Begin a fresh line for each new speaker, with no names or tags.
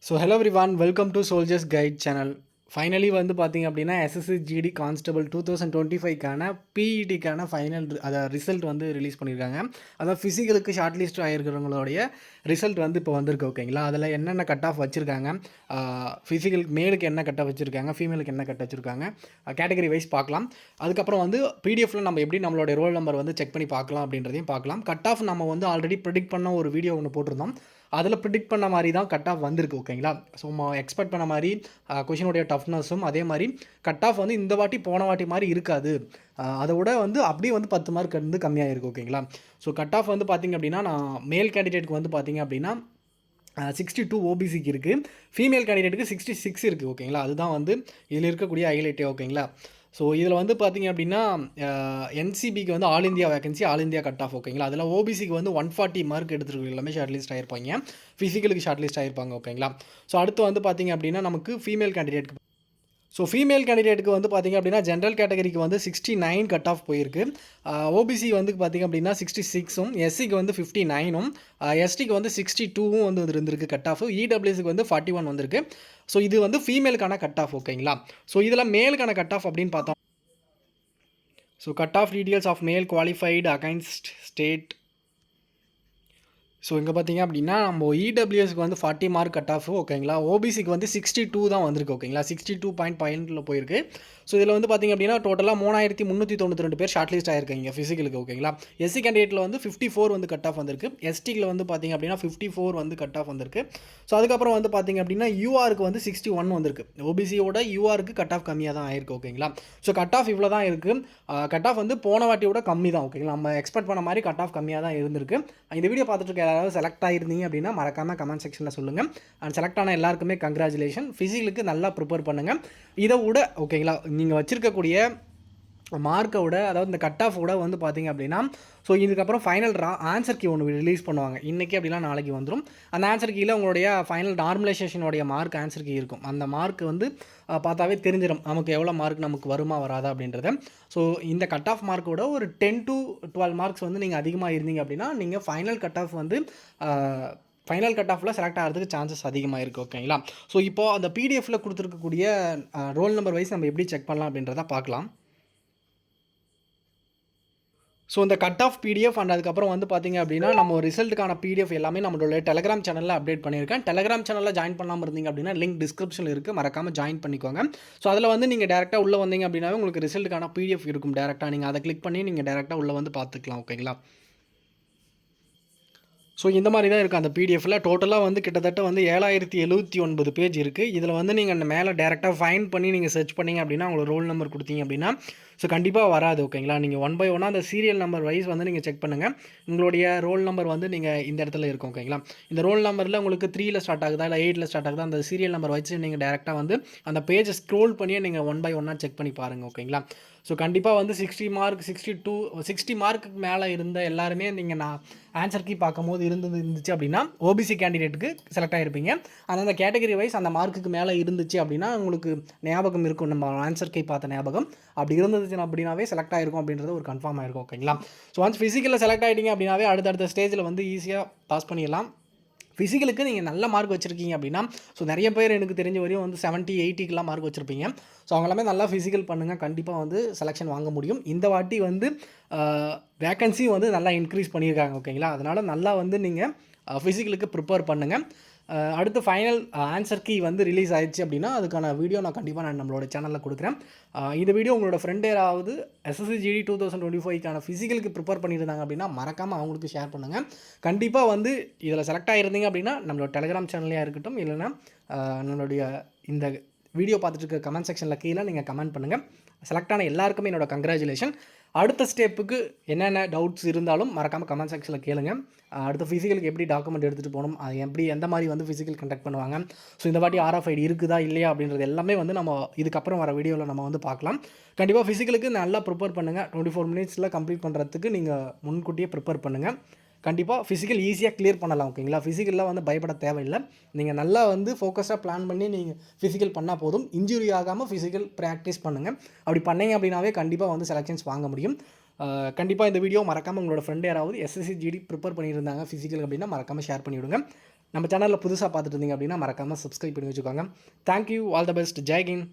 So hello everyone, welcome to soldiers guide channel. Finally வந்து பார்த்தீங்க அப்படின்னா எஸ்எஸ்சி ஜிடி கான்ஸ்டபிள் 2025க்கான பிஇடிக்கான ஃபைனல் ரிசல்ட் வந்து ரிலீஸ் பண்ணியிருக்காங்க. அதாவது ஃபிசிக்கலுக்கு ஷார்ட் லிஸ்ட் ஆகிருக்கிறவங்களுடைய ரிசல்ட் வந்து இப்போ வந்திருக்கு. ஓகேங்களா, அதில் என்னென்ன கட் ஆஃப் வச்சுருக்காங்க, ஃபிசிக்கல் மேலுக்கு என்ன கட் ஆஃப் வச்சுருக்காங்க, ஃபீமேலுக்கு என்ன கட் வச்சுருக்காங்க, கேட்டகரி வைஸ் பார்க்கலாம். அதுக்கப்புறம் வந்து பிடிஎஃப்ல நம்ம எப்படி நம்மளுடைய ரோல் நம்பர் வந்து செக் பண்ணி பார்க்கலாம் அப்படின்றதையும் பார்க்கலாம். கட் ஆஃப் நம்ம வந்து ஆல்ரெடி ப்ரிடிக்ட் பண்ண ஒரு வீடியோ ஒன்று போட்டிருந்தோம். அதில் ப்ரிடிக்ட் பண்ண மாதிரி தான் கட் ஆஃப் வந்திருக்கு. ஓகேங்களா, ஸோ எக்ஸ்பெக்ட் பண்ண மாதிரி கொஷினுடைய டஃப்னஸும் அதே மாதிரி கட் ஆஃப் வந்து இந்த வாட்டி போன வாட்டி மாதிரி இருக்காது. அதை விட வந்து அப்படியே வந்து 10 மார்க் வந்து கம்மியாக இருக்குது. ஓகேங்களா, ஸோ கட் ஆஃப் வந்து பார்த்திங்க அப்படின்னா நான் மேல் கேண்டிடேட்டுக்கு வந்து பார்த்திங்க அப்படின்னா 62 ஓபிசிக்கு இருக்குது, ஃபீமேல் கேண்டிடேட்டுக்கு 66 இருக்குது. ஓகேங்களா, அதுதான் வந்து இதில் இருக்கக்கூடிய ஹைலைட்டே. ஓகேங்களா, ஸோ இதில் வந்து பார்த்திங்க அப்படின்னா என்சிபிக்கு வந்து all India vacancy, all India cut off. ஓகேங்களா, அதில் ஓபிசிக்கு வந்து 140 மார்க் எடுத்துருக்கு எல்லாமே ஷார்ட் லிஸ்ட் ஆகிருப்பாங்க, ஃபிசிக்கலுக்கு ஷார்ட் லிஸ்ட் ஆகிருப்பாங்க. ஓகேங்களா, ஸோ அடுத்து வந்து பார்த்திங்க அப்படின்னா நமக்கு ஃபீமேல் கேண்டிடேட்டுக்கு வந்து பார்த்திங்க அப்படின்னா ஜென்ரல் கேட்டகரிக்கு வந்து 69 கட் ஆஃப் போயிருக்கு. ஓபிசி வந்து பார்த்திங்க அப்படின்னா 66ம், எஸ்சிக்கு வந்து 59ம், எஸ்டிக்கு வந்து 62ம் வந்து இருந்திருக்கு கட் ஆஃப். இடபிள்யூஸுக்கு வந்து 41 வந்திருக்கு. ஸோ இது வந்து ஃபீமேலுக்கான கட் ஆஃப். ஓகேங்களா, ஸோ இதில் மேலுக்கான கட் ஆஃப் அப்படின்னு பார்த்தோம். So cut off details of male qualified against state. So இங்கே பார்த்தீங்க அப்படின்னா நம்ம இடபிள்யூஎஸ்க்கு வந்து 40 மார்க் கட் ஆஃப். ஓகேங்களா, ஓபிசிக்கு வந்து 62 தான் வந்திருக்கு. ஓகேங்களா, 62.5 போயிருக்கு. ஸோ இதில் வந்து பார்த்திங்க அப்படின்னா டோட்டலாக 3392 பேர் ஷார்ட் லிஸ்ட் ஆகிருக்காங்க ஃபிசிக்கலுக்கு. ஓகேங்களா, எஸ்சி கேண்டிடேட்டில் வந்து 54 வந்து கட் ஆஃப் வந்திருக்கு, எஸ்டியில் வந்து பார்த்திங்க அப்படின்னா 54 வந்து கட் ஆஃப் வந்திருக்கு. ஸோ அதுக்கப்புறம் வந்து பார்த்திங்க அப்படின்னா யூஆருக்கு வந்து 61 வந்திருக்கு. ஓபிசியோட யூஆருக்கு கட் ஆஃப் கம்மியாக தான் ஆயிருக்கு. ஓகேங்களா, ஸோ கட் ஆஃப் இவ்வளோ தான் இருக்குது. கட் ஆஃப் வந்து போன வாட்டியோட கம்மி தான். ஓகேங்களா, நம்ம எக்ஸ்பெக்ட் பண்ண மாதிரி கட் ஆஃப் கம்மியாக தான் இருந்திருக்கு. இந்த வீடியோ பார்த்துட்டு இருக்க யாராவது செலக்ட் ஆகிருந்தீங்க அப்படின்னா மறக்காமல் கமெண்ட் செக்ஷனில் சொல்லுங்கள். அண்ட் செலக்ட் ஆன எல்லாருக்குமே கங்க்ராச்சுலேஷன். ஃபிசிக்கலுக்கு நல்லா ப்ரிப்பேர் பண்ணுங்கள். இதை விட ஓகேங்களா நீங்கள் வச்சுருக்கக்கூடிய மார்க்கை விட, அதாவது இந்த கட் ஆஃப் விட வந்து பார்த்திங்க அப்படின்னா ஸோ இதுக்கப்புறம் ஃபைனல் ஆன்சர் கீ ஒன்று ரிலீஸ் பண்ணுவாங்க இன்றைக்கி, அப்படின்னா நாளைக்கு வந்துடும். அந்த ஆன்சர் கீயில் உங்களுடைய ஃபைனல் நார்மலைசேஷனுடைய மார்க் ஆன்சர் கீ இருக்கும். அந்த மார்க் வந்து பார்த்தாவே தெரிஞ்சிடும் நமக்கு எவ்வளோ மார்க் நமக்கு வருமா வராதா அப்படின்றத. ஸோ இந்த கட் ஆஃப் மார்க்கோட ஒரு 10 to 12 மார்க்ஸ் வந்து நீங்கள் அதிகமாக இருந்தீங்க அப்படின்னா நீங்கள் ஃபைனல் கட் ஆஃப் வந்து ஃபைனல் கட் ஆஃபில் செலக்ட் ஆகிறதுக்கு சான்சஸ் அதிகமாக இருக்குது. ஓகேங்களா, ஸோ இப்போது அந்த பிடிஎஃப்பில் கொடுத்துருக்கக்கூடிய ரோல் நம்பர் வைஸ் நம்ம எப்படி செக் பண்ணலாம் அப்படின்றத பார்க்கலாம். ஸோ இந்த கட் ஆஃப் பிடிஎஃப் அண்ட் அதுக்கப்புறம் வந்து பார்த்திங்க அப்படின்னா நம்ம ரிசல்ட்டுக்கான பிடிஎஃப் எல்லாமே நம்மளோட டெலகிராம் சேனலில் அப்டேட் பண்ணியிருக்கேன். டெலகிராம் சேனலில் ஜாயின் பண்ணாமல் இருந்தீங்க அப்படின்னா லிங்க் டிஸ்கிரிப்ஷனில் இருக்குது, மறக்காமல் ஜாயின் பண்ணிக்கோங்க. ஸோ அதில் வந்து நீங்கள் டேரெக்டாக உள்ளே வந்தீங்க அப்படின்னாவே உங்களுக்கு ரிசல்ட்டுக்கான பிடிஎஃப் இருக்கும். டேரெக்டாக நீங்கள் அதை கிளிக் பண்ணி நீங்கள் டேரெக்டாக உள்ளே வந்து பார்த்துக்கலாம். ஓகேங்களா, ஸோ இந்த மாதிரி தான் இருக்குது அந்த பிடிஎஃப்பில். டோட்டலாக வந்து கிட்டத்தட்ட வந்து 7079 பேஜ் இருக்குது. இதில் வந்து நீங்கள் அந்த மேலே டேரெக்டாக ஃபைண்ட் பண்ணி நீங்கள் சர்ச் பண்ணிங்க அப்படின்னா உங்களோட ரோல் நம்பர் கொடுத்தீங்க அப்படின்னா ஸோ கண்டிப்பாக வராது. ஓகேங்களா, நீங்கள் 1 by 1 அந்த சீரியல் நம்பர் வைஸ் வந்து நீங்கள் செக் பண்ணுங்கள். உங்களுடைய ரோல் நம்பர் வந்து நீங்கள் இந்த இடத்துல இருக்கும். ஓகேங்களா, இந்த ரோல் நம்பரில் உங்களுக்கு 3ல் ஸ்டார்ட் ஆகுதா இல்லை 8ல் ஸ்டார்ட் ஆகுதா, அந்த சீரியல் நம்பர் வச்சு நீங்கள் டேரெக்டாக வந்து அந்த பேஜை ஸ்க்ரோல் பண்ணியே நீங்கள் 1 by 1 செக் பண்ணி பாருங்கள். ஓகேங்களா, ஸோ கண்டிப்பாக வந்து 60 மார்க் 60 மார்க்குக்கு மேலே இருந்த எல்லாருமே நீங்கள் நான் ஆன்சர் கீ பார்க்கும்போது இருந்துச்சு அப்படின்னா ஓபிசி கேண்டிடேட்டுக்கு செலக்ட் ஆகிருப்பீங்க. அந்த கேட்டகரி வைஸ் அந்த மார்க்குக்கு மேலே இருந்துச்சு அப்படின்னா உங்களுக்கு ஞாபகம் இருக்கும், நம்ம ஆன்சர் கீ பார்த்த ஞாபகம் அப்படி இருந்துச்சு அப்படின்னாவே செலக்ட் ஆகிருக்கும் அப்படின்றது ஒரு கன்ஃபார்ம் ஆகிருக்கும். ஓகேங்களா, ஸோ ஒன்ஸ் ஃபிசிக்கலில் செலக்ட் ஆகிட்டீங்க அப்படின்னாவே அடுத்தடுத்த ஸ்டேஜில் வந்து ஈஸியாக பாஸ் பண்ணிடலாம். ஃபிசிக்கலுக்கு நீங்கள் நல்ல மார்க் வச்சுருக்கீங்க அப்படின்னா ஸோ நிறைய பேர் எனக்கு தெரிஞ்ச வரையும் வந்து 70 80க்கெலாம் மார்க் வச்சுருப்பீங்க. ஸோ அவங்களாமே நல்லா ஃபிசிக்கல் பண்ணுங்கள், கண்டிப்பாக வந்து செலெக்ஷன் வாங்க முடியும். இந்த வாட்டி வந்து வேக்கன்சி வந்து நல்லா இன்க்ரீஸ் பண்ணியிருக்காங்க. ஓகேங்களா, அதனால் நல்லா வந்து நீங்கள் ஃபிசிக்கலுக்கு ப்ரிப்பேர் பண்ணுங்கள். அடுத்து ஃபைனல் ஆன்சர் கீ வந்து ரிலீஸ் ஆயிடுச்சு அப்படின்னா அதுக்கான வீடியோ நான் கண்டிப்பாக நம்மளோட சேனலில் கொடுக்குறேன். இந்த வீடியோ உங்களோட ஃப்ரெண்ட் யாராவது எஸ்எஸ்சி ஜிடி 2025க்கான ஃபிசிக்கலுக்கு ப்ரிப்பேர் பண்ணியிருந்தாங்க அப்படின்னா மறக்காமல் அவங்களுக்கு ஷேர் பண்ணுங்கள். கண்டிப்பாக வந்து இதில் செலக்ட் ஆகிருந்தீங்க அப்படின்னா நம்மளோட டெலகிராம் சேனல்லையாக இருக்கட்டும், இல்லைன்னா நம்மளுடைய இந்த வீடியோ பார்த்துட்டு இருக்க கமெண்ட் செக்ஷனில் கீழே நீங்கள் கமெண்ட் பண்ணுங்கள். செலக்ட் ஆன எல்லாருக்குமே என்னோட கங்க்ராச்சுலேஷன். அடுத்த ஸ்டெப்புக்கு என்னென்ன டவுட்ஸ் இருந்தாலும் மறக்காமல் கமெண்ட் செக்ஷனில் கேளுங்க. அடுத்த ஃபிசிக்கலுக்கு எப்படி டாக்குமெண்ட் எடுத்துகிட்டு போகணும், அது எப்படி எந்த மாதிரி வந்து ஃபிசிக்கல் கண்டக்ட் பண்ணுவாங்க, ஸோ இந்த வாட்டி RFID இருக்குதா இல்லையா அப்படின்றது எல்லாமே வந்து நம்ம இதுக்கப்புறம் வர வீடியோவில் நம்ம வந்து பார்க்கலாம். கண்டிப்பாக ஃபிசிக்கலுக்கு நல்லா ப்ரிப்பேர் பண்ணுங்கள். 24 மினிட்ஸில் கம்ப்ளீட் பண்ணுறதுக்கு நீங்கள் முன்கூட்டியே ப்ரிப்பேர் பண்ணுங்கள். கண்டிப்பாக ஃபிசிக்கல் ஈஸியாக கிளியர் பண்ணலாம். ஓகேங்களா, ஃபிசிக்கலில் வந்து பயப்பட தேவையில்லை. நீங்கள் நல்லா வந்து ஃபோக்கஸாக பிளான் பண்ணி நீங்கள் ஃபிசிக்கல் பண்ணால் போதும். இன்ஜுரி ஆகாமல் ஃபிசிக்கல் ப்ராக்டிஸ் பண்ணுங்கள். அப்படி பண்ணீங்க அப்படின்னாவே கண்டிப்பாக வந்து செலெக்ஷன்ஸ் வாங்க முடியும். கண்டிப்பாக இந்த வீடியோ மறக்காமல் உங்களோட ஃப்ரெண்ட் யாராவது எஸ்எஸ்சி ஜிடி ப்ரிப்பேர் பண்ணியிருந்தாங்க ஃபிசிக்கல் அப்படின்னா மறக்காமல் ஷேர் பண்ணிவிடுங்க. நம்ம சேனலில் புதுசாக பார்த்துட்டு இருந்தீங்க அப்படின்னா மறக்காமல் சப்ஸ்கிரைப் பண்ணி வச்சுக்கோங்க. Thank you, all the best, Jai Hind.